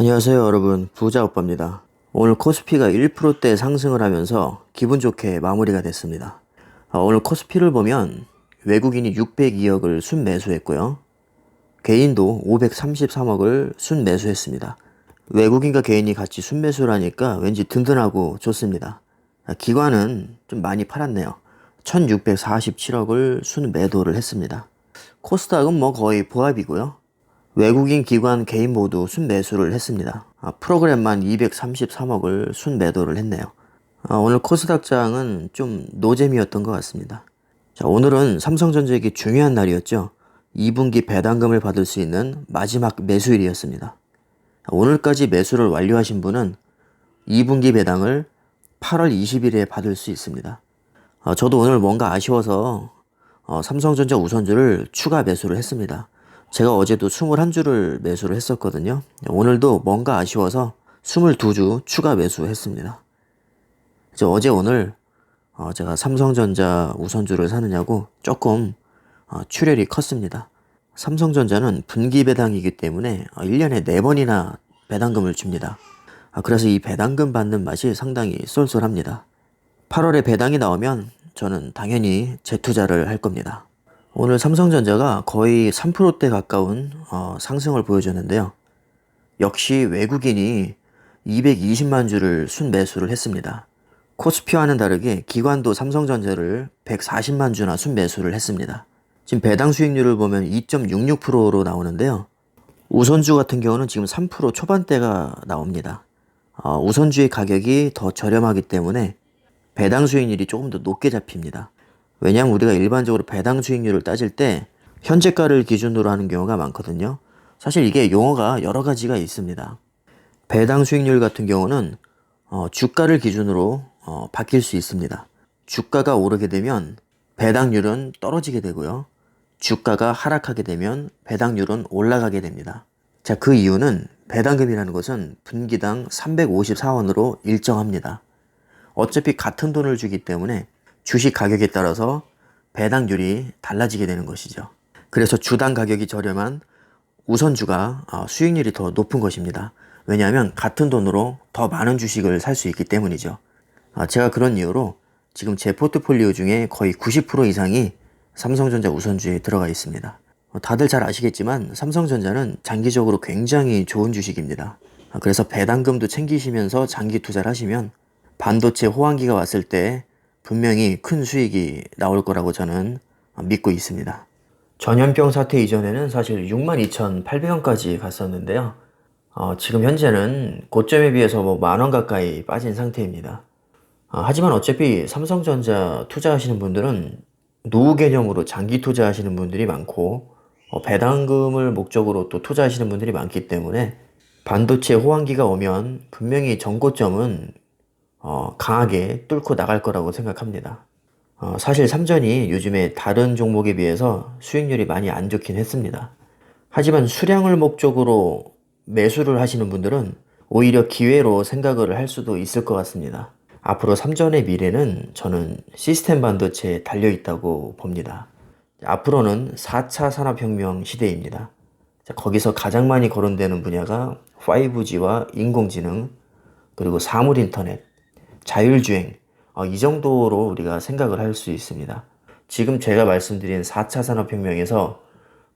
안녕하세요 여러분, 부자오빠입니다. 오늘 코스피가 1%대 상승을 하면서 기분 좋게 마무리가 됐습니다. 오늘 코스피를 보면 외국인이 602억을 순매수했고요. 개인도 533억을 순매수했습니다. 외국인과 개인이 같이 순매수를 하니까 왠지 든든하고 좋습니다. 기관은 좀 많이 팔았네요. 1647억을 순매도를 했습니다. 코스닥은 뭐 거의 보합이고요. 외국인, 기관, 개인 모두 순매수를 했습니다. 프로그램만 233억을 순매도를 했네요. 오늘 코스닥장은 좀 노잼이었던 것 같습니다. 자, 오늘은 삼성전자에게 중요한 날이었죠. 2분기 배당금을 받을 수 있는 마지막 매수일이었습니다. 오늘까지 매수를 완료하신 분은 2분기 배당을 8월 20일에 받을 수 있습니다. 저도 오늘 뭔가 아쉬워서 삼성전자 우선주를 추가 매수를 했습니다. 제가 어제도 21주를 매수를 했었거든요. 오늘도 뭔가 아쉬워서 22주 추가 매수했습니다. 이제 어제 오늘 제가 삼성전자 우선주를 사느냐고 조금 출혈이 컸습니다. 삼성전자는 분기 배당이기 때문에 1년에 4번이나 배당금을 줍니다. 그래서 이 배당금 받는 맛이 상당히 쏠쏠합니다. 8월에 배당이 나오면 저는 당연히 재투자를 할 겁니다. 오늘 삼성전자가 거의 3%대 가까운 상승을 보여줬는데요. 역시 외국인이 220만 주를 순매수를 했습니다. 코스피와는 다르게 기관도 삼성전자를 140만 주나 순매수를 했습니다. 지금 배당 수익률을 보면 2.66%로 나오는데요. 우선주 같은 경우는 지금 3% 초반대가 나옵니다. 우선주의 가격이 더 저렴하기 때문에 배당 수익률이 조금 더 높게 잡힙니다. 왜냐하면 우리가 일반적으로 배당 수익률을 따질 때 현재가를 기준으로 하는 경우가 많거든요. 사실 이게 용어가 여러 가지가 있습니다. 배당 수익률 같은 경우는 주가를 기준으로 바뀔 수 있습니다. 주가가 오르게 되면 배당률은 떨어지게 되고요. 주가가 하락하게 되면 배당률은 올라가게 됩니다. 자, 그 이유는 배당금이라는 것은 분기당 354원으로 일정합니다. 어차피 같은 돈을 주기 때문에 주식 가격에 따라서 배당률이 달라지게 되는 것이죠. 그래서 주당 가격이 저렴한 우선주가 수익률이 더 높은 것입니다. 왜냐하면 같은 돈으로 더 많은 주식을 살 수 있기 때문이죠. 제가 그런 이유로 지금 제 포트폴리오 중에 거의 90% 이상이 삼성전자 우선주에 들어가 있습니다. 다들 잘 아시겠지만 삼성전자는 장기적으로 굉장히 좋은 주식입니다. 그래서 배당금도 챙기시면서 장기 투자를 하시면 반도체 호황기가 왔을 때 분명히 큰 수익이 나올 거라고 저는 믿고 있습니다. 전염병 사태 이전에는 사실 62,800원까지 갔었는데요. 지금 현재는 고점에 비해서 뭐 만원 가까이 빠진 상태입니다. 하지만 어차피 삼성전자 투자하시는 분들은 노후 개념으로 장기 투자하시는 분들이 많고 배당금을 목적으로 또 투자하시는 분들이 많기 때문에 반도체 호황기가 오면 분명히 전고점은 강하게 뚫고 나갈 거라고 생각합니다. 사실 삼전이 요즘에 다른 종목에 비해서 수익률이 많이 안 좋긴 했습니다. 하지만 수량을 목적으로 매수를 하시는 분들은 오히려 기회로 생각을 할 수도 있을 것 같습니다. 앞으로 삼전의 미래는 저는 시스템 반도체에 달려 있다고 봅니다. 앞으로는 4차 산업혁명 시대입니다. 거기서 가장 많이 거론되는 분야가 5G와 인공지능, 그리고 사물인터넷, 자율주행, 이 정도로 우리가 생각을 할 수 있습니다. 지금 제가 말씀드린 4차 산업혁명에서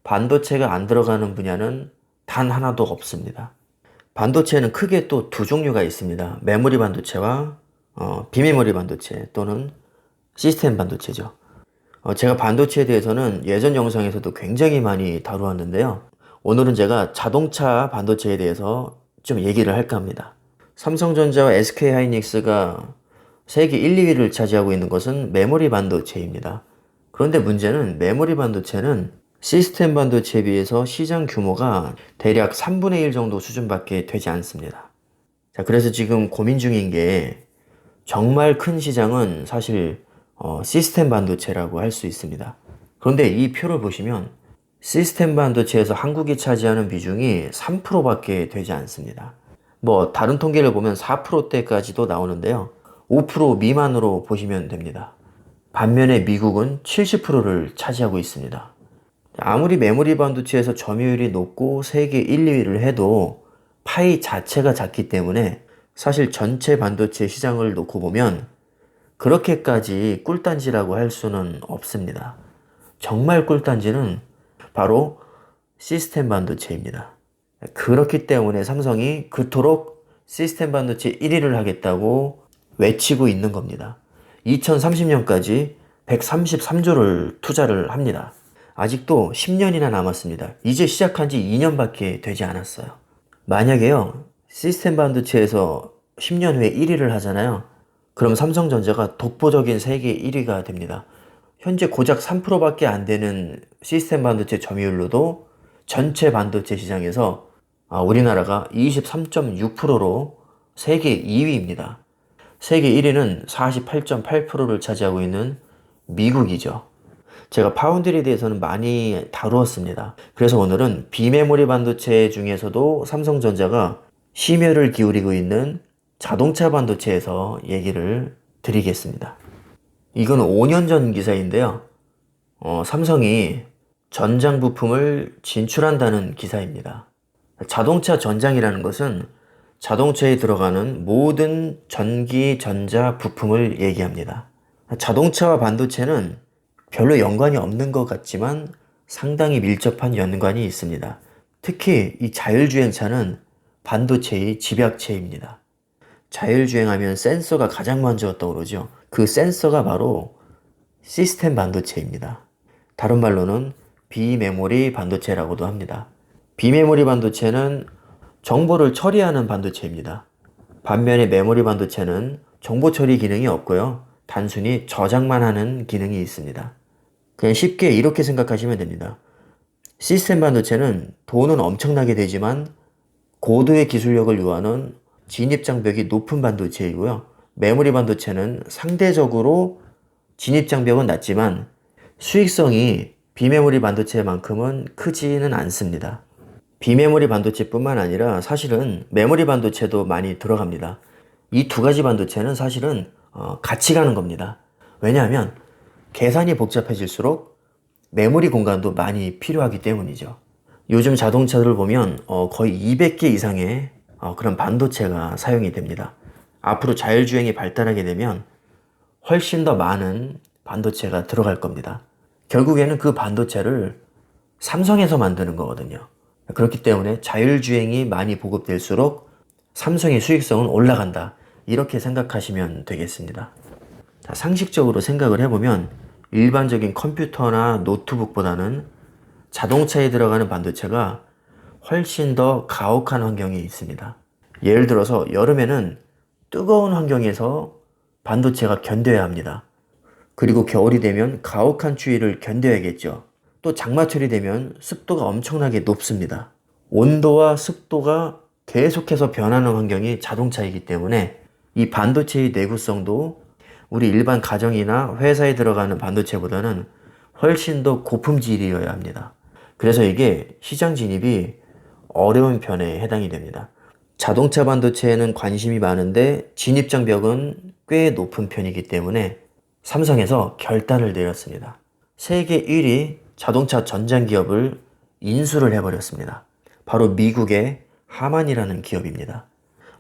반도체가 안 들어가는 분야는 단 하나도 없습니다. 반도체는 크게 또 두 종류가 있습니다. 메모리 반도체와 비메모리 반도체 또는 시스템 반도체죠. 제가 반도체에 대해서는 예전 영상에서도 굉장히 많이 다루었는데요. 오늘은 제가 자동차 반도체에 대해서 좀 얘기를 할까 합니다. 삼성전자와 SK하이닉스가 세계 1, 2위를 차지하고 있는 것은 메모리 반도체입니다. 그런데 문제는 메모리 반도체는 시스템 반도체에 비해서 시장 규모가 대략 3분의 1 정도 수준밖에 되지 않습니다. 자, 그래서 지금 고민 중인 게 정말 큰 시장은 사실 시스템 반도체라고 할 수 있습니다. 그런데 이 표를 보시면 시스템 반도체에서 한국이 차지하는 비중이 3%밖에 되지 않습니다. 뭐 다른 통계를 보면 4%대까지도 나오는데요. 5% 미만으로 보시면 됩니다. 반면에 미국은 70%를 차지하고 있습니다. 아무리 메모리 반도체에서 점유율이 높고 세계 1, 2위를 해도 파이 자체가 작기 때문에 사실 전체 반도체 시장을 놓고 보면 그렇게까지 꿀단지라고 할 수는 없습니다. 정말 꿀단지는 바로 시스템 반도체입니다. 그렇기 때문에 삼성이 그토록 시스템 반도체 1위를 하겠다고 외치고 있는 겁니다. 2030년까지 133조를 투자를 합니다. 아직도 10년이나 남았습니다. 이제 시작한 지 2년밖에 되지 않았어요. 만약에요, 시스템 반도체에서 10년 후에 1위를 하잖아요. 그럼 삼성전자가 독보적인 세계 1위가 됩니다. 현재 고작 3%밖에 안 되는 시스템 반도체 점유율로도 전체 반도체 시장에서 우리나라가 23.6%로 세계 2위입니다. 세계 1위는 48.8%를 차지하고 있는 미국이죠. 제가 파운드리에 대해서는 많이 다루었습니다. 그래서 오늘은 비메모리 반도체 중에서도 삼성전자가 심혈을 기울이고 있는 자동차 반도체에서 얘기를 드리겠습니다. 이건 5년 전 기사인데요. 삼성이 전장 부품을 진출한다는 기사입니다. 자동차 전장이라는 것은 자동차에 들어가는 모든 전기, 전자 부품을 얘기합니다. 자동차와 반도체는 별로 연관이 없는 것 같지만 상당히 밀접한 연관이 있습니다. 특히 이 자율주행차는 반도체의 집약체입니다. 자율주행하면 센서가 가장 먼저 떠오르죠. 그 센서가 바로 시스템 반도체입니다. 다른 말로는 비메모리 반도체라고도 합니다. 비메모리 반도체는 정보를 처리하는 반도체입니다. 반면에 메모리 반도체는 정보 처리 기능이 없고요. 단순히 저장만 하는 기능이 있습니다. 그냥 쉽게 이렇게 생각하시면 됩니다. 시스템 반도체는 돈은 엄청나게 되지만 고도의 기술력을 요하는 진입장벽이 높은 반도체이고요. 메모리 반도체는 상대적으로 진입장벽은 낮지만 수익성이 비메모리 반도체만큼은 크지는 않습니다. 비메모리 반도체뿐만 아니라 사실은 메모리 반도체도 많이 들어갑니다. 이 두 가지 반도체는 사실은 같이 가는 겁니다. 왜냐하면 계산이 복잡해질수록 메모리 공간도 많이 필요하기 때문이죠. 요즘 자동차들을 보면 거의 200개 이상의 그런 반도체가 사용이 됩니다. 앞으로 자율주행이 발달하게 되면 훨씬 더 많은 반도체가 들어갈 겁니다. 결국에는 그 반도체를 삼성에서 만드는 거거든요. 그렇기 때문에 자율주행이 많이 보급될수록 삼성의 수익성은 올라간다. 이렇게 생각하시면 되겠습니다. 상식적으로 생각을 해보면 일반적인 컴퓨터나 노트북보다는 자동차에 들어가는 반도체가 훨씬 더 가혹한 환경에 있습니다. 예를 들어서 여름에는 뜨거운 환경에서 반도체가 견뎌야 합니다. 그리고 겨울이 되면 가혹한 추위를 견뎌야겠죠. 또 장마철이 되면 습도가 엄청나게 높습니다. 온도와 습도가 계속해서 변하는 환경이 자동차이기 때문에 이 반도체의 내구성도 우리 일반 가정이나 회사에 들어가는 반도체보다는 훨씬 더 고품질이어야 합니다. 그래서 이게 시장 진입이 어려운 편에 해당이 됩니다. 자동차 반도체에는 관심이 많은데 진입장벽은 꽤 높은 편이기 때문에 삼성에서 결단을 내렸습니다. 세계 1위 자동차 전장 기업을 인수를 해버렸습니다. 바로 미국의 하만이라는 기업입니다.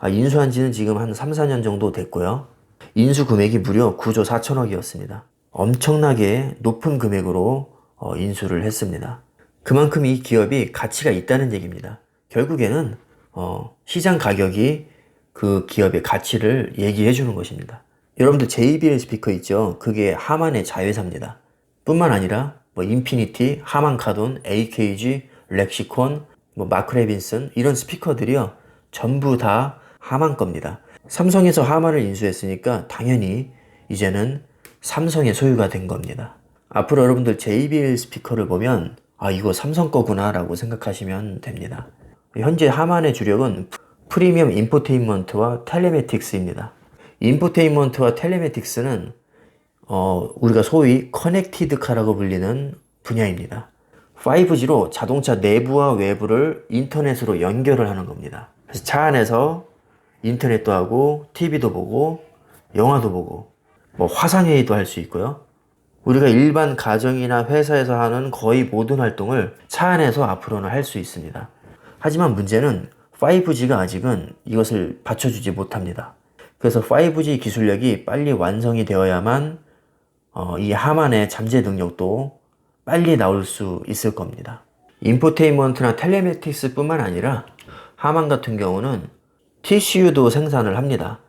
인수한 지는 지금 한 3, 4년 정도 됐고요. 인수 금액이 무려 9조 4천억이었습니다. 엄청나게 높은 금액으로 인수를 했습니다. 그만큼 이 기업이 가치가 있다는 얘기입니다. 결국에는 시장 가격이 그 기업의 가치를 얘기해 주는 것입니다. 여러분들 JBL 스피커 있죠? 그게 하만의 자회사입니다. 뿐만 아니라 인피니티, 하만카돈, AKG, 렉시콘, 마크레빈슨 이런 스피커들이요. 전부 다 하만 겁니다. 삼성에서 하만을 인수했으니까 당연히 이제는 삼성의 소유가 된 겁니다. 앞으로 여러분들 JBL 스피커를 보면 이거 삼성 거구나 라고 생각하시면 됩니다. 현재 하만의 주력은 프리미엄 인포테인먼트와 텔레매틱스입니다. 인포테인먼트와 텔레매틱스는 우리가 소위 커넥티드 카라고 불리는 분야입니다. 5G로 자동차 내부와 외부를 인터넷으로 연결을 하는 겁니다. 그래서 차 안에서 인터넷도 하고 TV도 보고 영화도 보고 화상회의도 할 수 있고요. 우리가 일반 가정이나 회사에서 하는 거의 모든 활동을 차 안에서 앞으로는 할 수 있습니다. 하지만 문제는 5G가 아직은 이것을 받쳐주지 못합니다. 그래서 5G 기술력이 빨리 완성이 되어야만 이 하만의 잠재 능력도 빨리 나올 수 있을 겁니다. 인포테인먼트나 텔레매틱스 뿐만 아니라 하만 같은 경우는 TCU도 생산을 합니다.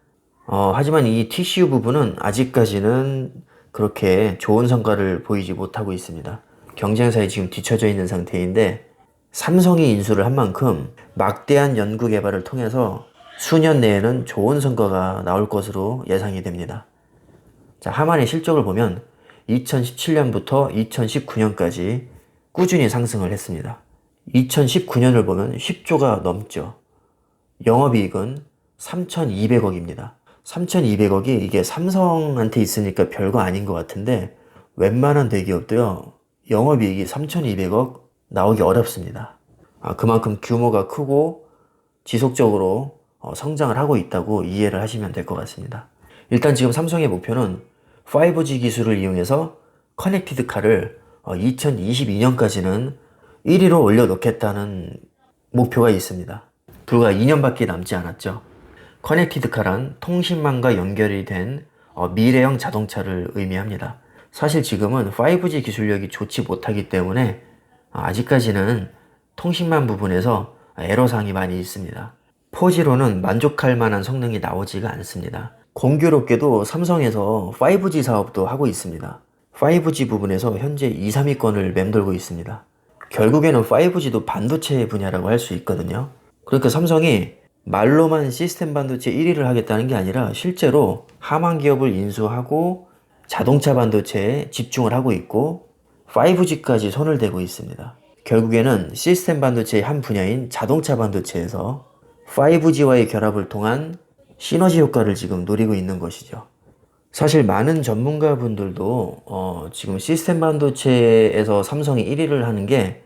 하지만 이 TCU 부분은 아직까지는 그렇게 좋은 성과를 보이지 못하고 있습니다. 경쟁사에 지금 뒤처져 있는 상태인데 삼성이 인수를 한 만큼 막대한 연구 개발을 통해서 수년 내에는 좋은 성과가 나올 것으로 예상이 됩니다. 자, 하만의 실적을 보면 2017년부터 2019년까지 꾸준히 상승을 했습니다. 2019년을 보면 10조가 넘죠. 영업이익은 3,200억입니다. 3,200억이 이게 삼성한테 있으니까 별거 아닌 것 같은데 웬만한 대기업도요, 영업이익이 3,200억 나오기 어렵습니다. 그만큼 규모가 크고 지속적으로 성장을 하고 있다고 이해를 하시면 될 것 같습니다. 일단 지금 삼성의 목표는 5G 기술을 이용해서 커넥티드 카를 2022년까지는 1위로 올려놓겠다는 목표가 있습니다. 불과 2년밖에 남지 않았죠. 커넥티드 카란 통신망과 연결이 된 미래형 자동차를 의미합니다. 사실 지금은 5G 기술력이 좋지 못하기 때문에 아직까지는 통신망 부분에서 애로사항이 많이 있습니다. 4G로는 만족할 만한 성능이 나오지가 않습니다. 공교롭게도 삼성에서 5G 사업도 하고 있습니다. 5G 부분에서 현재 2, 3위권을 맴돌고 있습니다. 결국에는 5G도 반도체 분야라고 할 수 있거든요. 그러니까 삼성이 말로만 시스템 반도체 1위를 하겠다는 게 아니라 실제로 하만 기업을 인수하고 자동차 반도체에 집중을 하고 있고 5G까지 손을 대고 있습니다. 결국에는 시스템 반도체의 한 분야인 자동차 반도체에서 5G와의 결합을 통한 시너지 효과를 지금 노리고 있는 것이죠. 사실 많은 전문가분들도 지금 시스템 반도체에서 삼성이 1위를 하는 게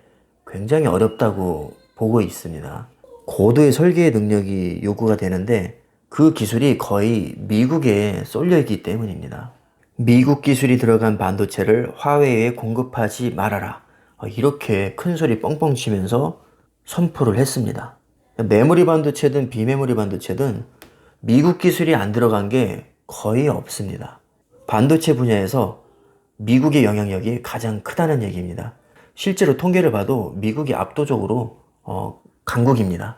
굉장히 어렵다고 보고 있습니다. 고도의 설계 능력이 요구가 되는데 그 기술이 거의 미국에 쏠려 있기 때문입니다. 미국 기술이 들어간 반도체를 화웨이에 공급하지 말아라. 이렇게 큰 소리 뻥뻥 치면서 선포를 했습니다. 메모리 반도체든 비메모리 반도체든 미국 기술이 안 들어간 게 거의 없습니다. 반도체 분야에서 미국의 영향력이 가장 크다는 얘기입니다. 실제로 통계를 봐도 미국이 압도적으로 강국입니다.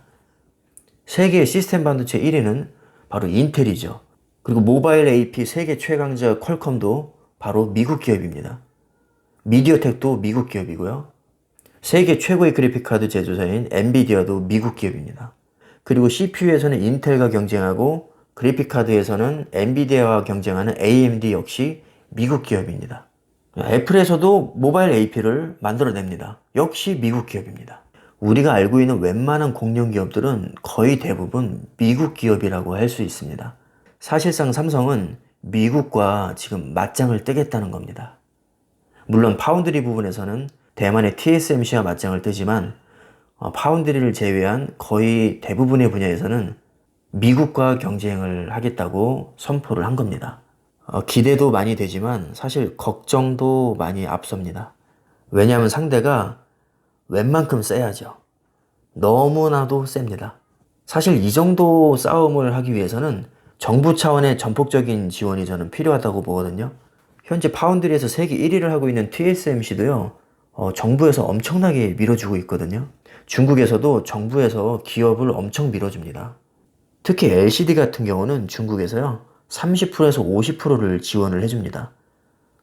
세계 시스템 반도체 1위는 바로 인텔이죠. 그리고 모바일 AP 세계 최강자 퀄컴도 바로 미국 기업입니다. 미디어텍도 미국 기업이고요. 세계 최고의 그래픽카드 제조사인 엔비디아도 미국 기업입니다. 그리고 CPU에서는 인텔과 경쟁하고 그래픽카드에서는 엔비디아와 경쟁하는 AMD 역시 미국 기업입니다. 애플에서도 모바일 AP를 만들어냅니다. 역시 미국 기업입니다. 우리가 알고 있는 웬만한 공룡 기업들은 거의 대부분 미국 기업이라고 할 수 있습니다. 사실상 삼성은 미국과 지금 맞짱을 뜨겠다는 겁니다. 물론 파운드리 부분에서는 대만의 TSMC와 맞짱을 뜨지만 파운드리를 제외한 거의 대부분의 분야에서는 미국과 경쟁을 하겠다고 선포를 한 겁니다. 기대도 많이 되지만 사실 걱정도 많이 앞섭니다. 왜냐하면 상대가 웬만큼 세야죠. 너무나도 셉니다. 사실 이 정도 싸움을 하기 위해서는 정부 차원의 전폭적인 지원이 저는 필요하다고 보거든요. 현재 파운드리에서 세계 1위를 하고 있는 TSMC도요, 정부에서 엄청나게 밀어주고 있거든요. 중국에서도 정부에서 기업을 엄청 밀어줍니다. 특히 LCD 같은 경우는 중국에서요, 30%에서 50%를 지원을 해줍니다.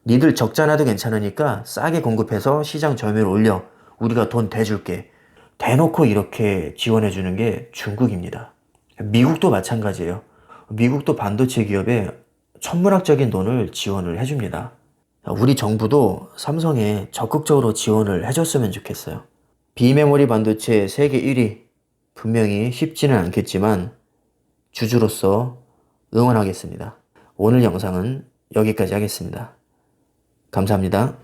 니들 적자 나도 괜찮으니까 싸게 공급해서 시장 점유율 올려. 우리가 돈 대줄게. 대놓고 이렇게 지원해주는 게 중국입니다. 미국도 마찬가지예요. 미국도 반도체 기업에 천문학적인 돈을 지원을 해줍니다. 우리 정부도 삼성에 적극적으로 지원을 해줬으면 좋겠어요. 비메모리 반도체 세계 1위 분명히 쉽지는 않겠지만 주주로서 응원하겠습니다. 오늘 영상은 여기까지 하겠습니다. 감사합니다.